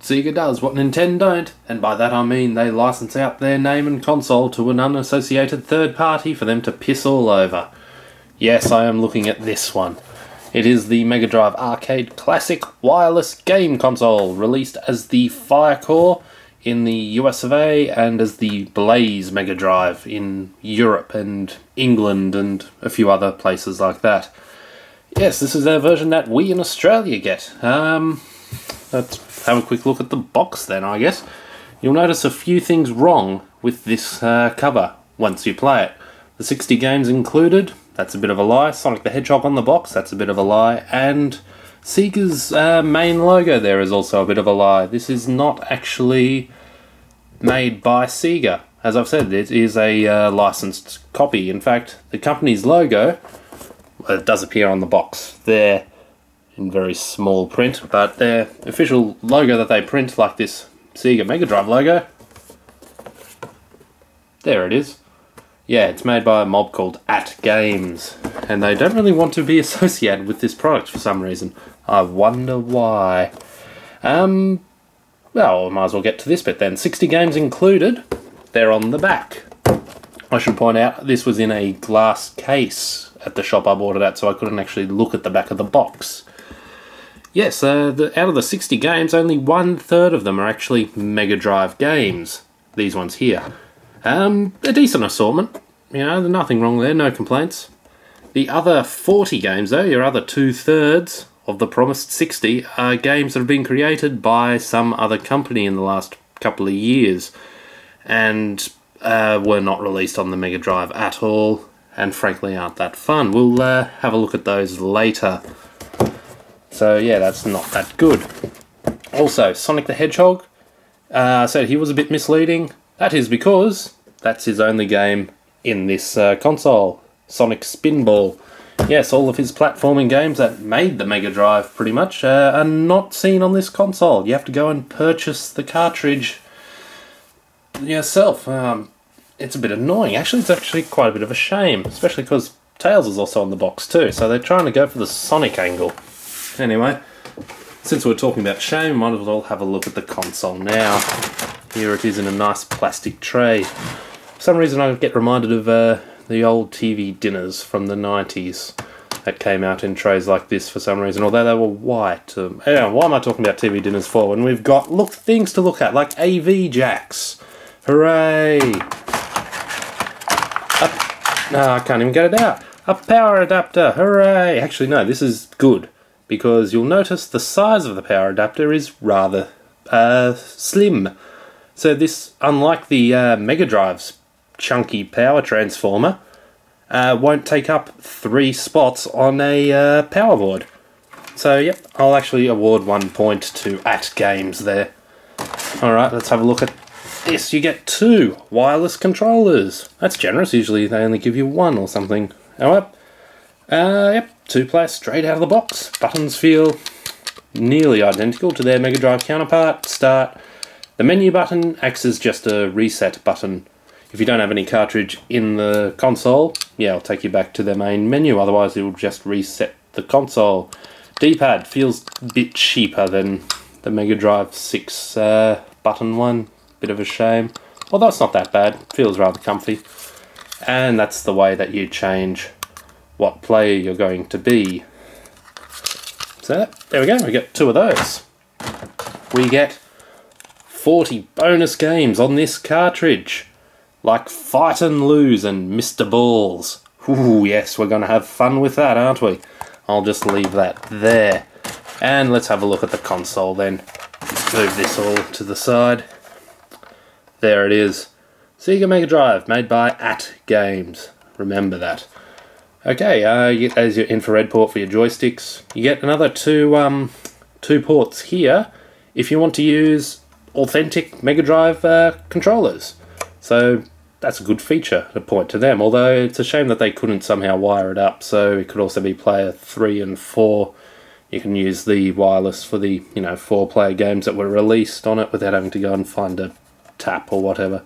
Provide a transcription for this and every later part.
Sega does what Nintendo don't, and by that I mean they license out their name and console to an unassociated third party for them to piss all over. Yes, I am looking at this one. It is the Megadrive Arcade Classic Wireless Game Console, released as the Firecore in the US of A and as the Blaze Megadrive in Europe and England and a few other places like that. Yes, this is their version that we in Australia get. Let's have a quick look at the box then, I guess. You'll notice a few things wrong with this cover once you play it. The 60 games included, that's a bit of a lie. Sonic the Hedgehog on the box, that's a bit of a lie. And Sega's main logo there is also a bit of a lie. This is not actually made by Sega. As I've said, it is a licensed copy. In fact, the company's logo, it does appear on the box there in very small print, but their official logo that they print, like this Sega Megadrive logo, there it is. Yeah, it's made by a mob called AtGames, and they don't really want to be associated with this product for some reason. I wonder why. Well, I might as well get to this bit then. 60 games included, they're on the back. I should point out, this was in a glass case at the shop I bought it at, so I couldn't actually look at the back of the box. Yes, out of the 60 games, only 1/3 of them are actually Megadrive games. These ones here. A decent assortment. You know, there's nothing wrong there, no complaints. The other 40 games, though, your other 2/3 of the promised 60, are games that have been created by some other company in the last couple of years, and were not released on the Megadrive at all, and frankly aren't that fun. We'll have a look at those later. So yeah, that's not that good. Also, Sonic the Hedgehog, I said he was a bit misleading. That is because that's his only game in this console, Sonic Spinball. Yes, all of his platforming games that made the Mega Drive pretty much are not seen on this console. You have to go and purchase the cartridge yourself. It's a bit annoying. Actually, it's actually quite a bit of a shame, especially because Tails is also on the box too, so they're trying to go for the Sonic angle. Anyway, since we're talking about shame, might as well have a look at the console now. Here it is in a nice plastic tray. For some reason I get reminded of the old TV dinners from the 90s that came out in trays like this for some reason, although they were white. Anyway, why am I talking about TV dinners for when we've got things to look at, like AV jacks? Hooray! I can't even get it out. A power adapter, hooray! Actually no, this is good, because you'll notice the size of the power adapter is rather slim. So this, unlike the Mega Drive's chunky power transformer, won't take up 3 spots on a power board. So yep, I'll actually award 1 point to AtGames there. Alright, let's have a look at this. You get 2 wireless controllers. That's generous, usually they only give you 1 or something. Alright, yep, 2-player straight out of the box. Buttons feel nearly identical to their Mega Drive counterpart. Start. The menu button acts as just a reset button. If you don't have any cartridge in the console, yeah, it'll take you back to the main menu, otherwise it will just reset the console. D-pad feels a bit cheaper than the Mega Drive 6 button one. Bit of a shame. Although it's not that bad, feels rather comfy. And that's the way that you change what player you're going to be. So there we go, we get 2 of those. We get 40 bonus games on this cartridge, like Fight and Lose and Mr. Balls. Ooh, yes, we're going to have fun with that, aren't we? I'll just leave that there. And let's have a look at the console then. Move this all to the side. There it is. Sega Mega Drive, made by AtGames. Remember that. Okay, as your infrared port for your joysticks, you get another 2 ports here if you want to use authentic Mega Drive controllers. So that's a good feature to point to them, although it's a shame that they couldn't somehow wire it up, so it could also be player 3 and 4. You can use the wireless for the 4-player games that were released on it without having to go and find a tap or whatever.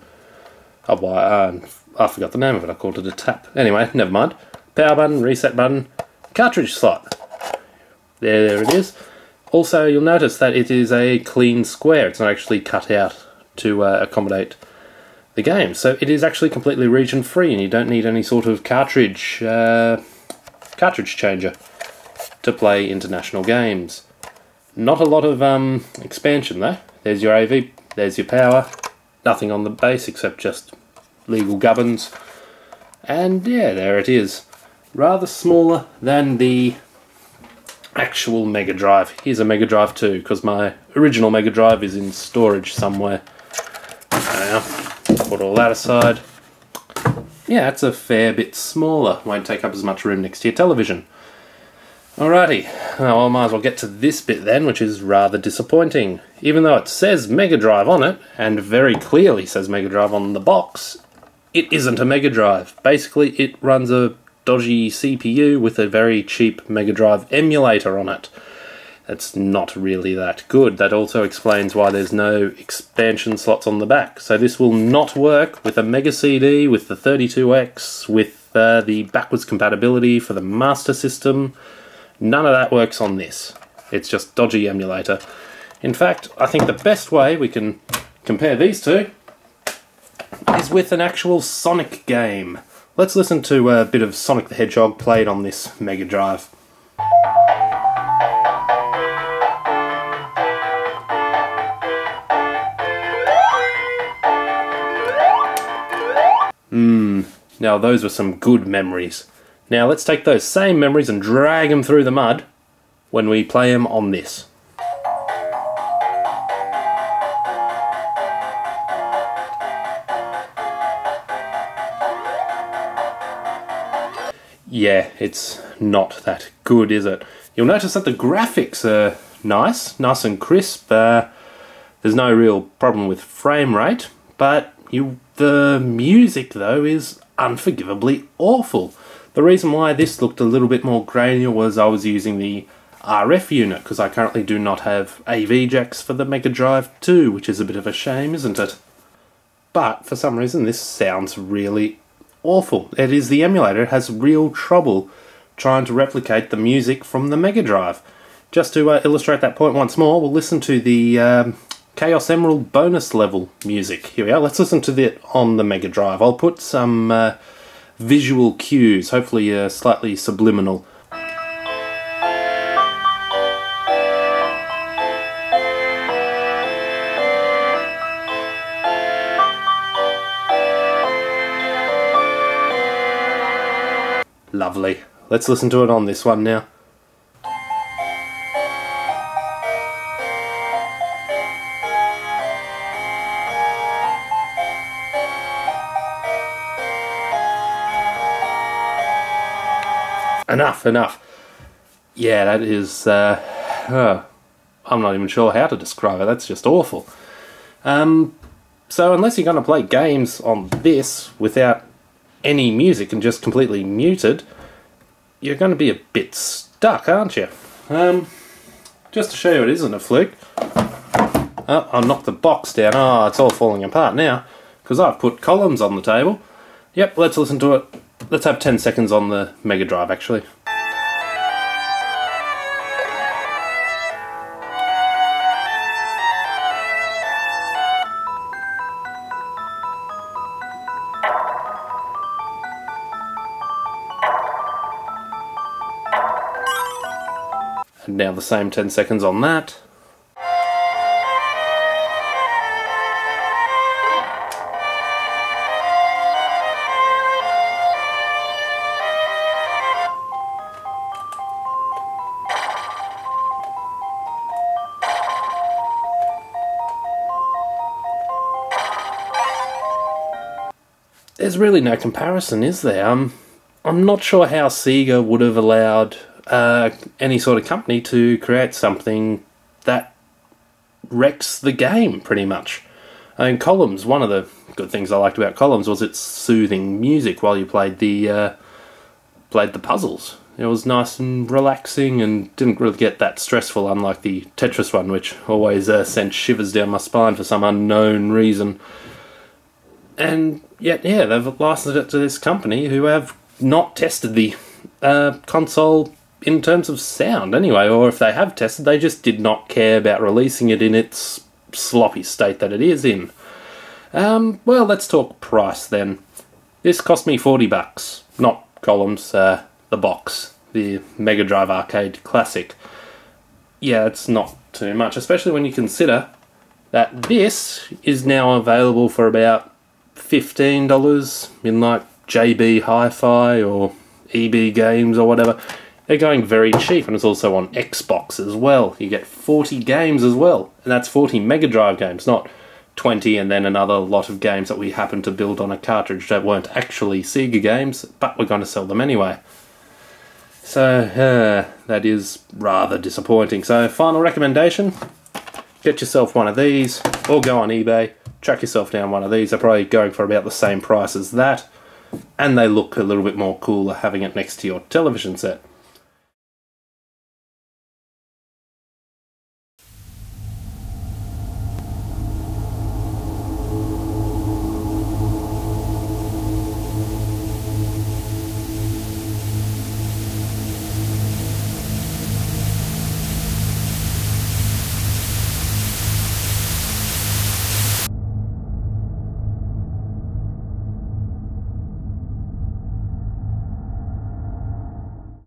I forgot the name of it, I called it a tap. Anyway, never mind. Power button, reset button, cartridge slot. There it is. Also, you'll notice that it is a clean square. It's not actually cut out to accommodate the game. So it is actually completely region-free, and you don't need any sort of cartridge changer to play international games. Not a lot of expansion though. There's your AV, there's your power, nothing on the base except just legal gubbins. And yeah, there it is. Rather smaller than the actual Megadrive. Here's a Megadrive 2, because my original Megadrive is in storage somewhere. Now, put all that aside. Yeah, it's a fair bit smaller. Won't take up as much room next to your television. Alrighty, well, I might as well get to this bit then, which is rather disappointing. Even though it says Megadrive on it, and very clearly says Megadrive on the box, it isn't a Megadrive. Basically, it runs a dodgy CPU with a very cheap Megadrive emulator on it. It's not really that good. That also explains why there's no expansion slots on the back. So this will not work with a Mega CD, with the 32X, with the backwards compatibility for the Master System. None of that works on this. It's just dodgy emulator. In fact, I think the best way we can compare these two is with an actual Sonic game. Let's listen to a bit of Sonic the Hedgehog played on this Mega Drive. Now those were some good memories. Now let's take those same memories and drag them through the mud when we play them on this. Yeah, it's not that good, is it? You'll notice that the graphics are nice and crisp. There's no real problem with frame rate, but the music though is unforgivably awful. The reason why this looked a little bit more granular was I was using the RF unit, because I currently do not have AV jacks for the Megadrive 2, which is a bit of a shame, isn't it? But for some reason this sounds really awful. It is the emulator. It has real trouble trying to replicate the music from the Megadrive. Just to illustrate that point once more, we'll listen to the Chaos Emerald bonus level music. Here we are. Let's listen to it on the Megadrive. I'll put some visual cues, hopefully slightly subliminal. Lovely. Let's listen to it on this one now. Enough. Yeah, that is, I'm not even sure how to describe it. That's just awful. So unless you're going to play games on this without any music and just completely muted, you're going to be a bit stuck, aren't you? Just to show you it isn't a fluke. Oh, I knocked the box down. Oh, it's all falling apart now, because I've put columns on the table. Yep, let's listen to it. Let's have 10 seconds on the Megadrive, actually. And now the same 10 seconds on that. There's really no comparison, is there? I'm not sure how Sega would have allowed any sort of company to create something that wrecks the game, pretty much. I mean, Columns, one of the good things I liked about Columns was its soothing music while you played the puzzles. It was nice and relaxing and didn't really get that stressful, unlike the Tetris one, which always sent shivers down my spine for some unknown reason. And yet, yeah, they've licensed it to this company who have not tested the console in terms of sound anyway, or if they have tested, they just did not care about releasing it in its sloppy state that it is in. Well, let's talk price then. This cost me $40, not columns, the box, the Megadrive Arcade Classic. Yeah, it's not too much, especially when you consider that this is now available for about $15 in like JB Hi-Fi or EB Games or whatever. They're going very cheap, and it's also on Xbox as well. You get 40 games as well, and that's 40 Megadrive games, not 20 and then another lot of games that we happen to build on a cartridge that weren't actually Sega games, but we're going to sell them anyway. So, that is rather disappointing. So, final recommendation, get yourself one of these, or go on eBay, track yourself down one of these. They're probably going for about the same price as that, and they look a little bit more cooler having it next to your television set.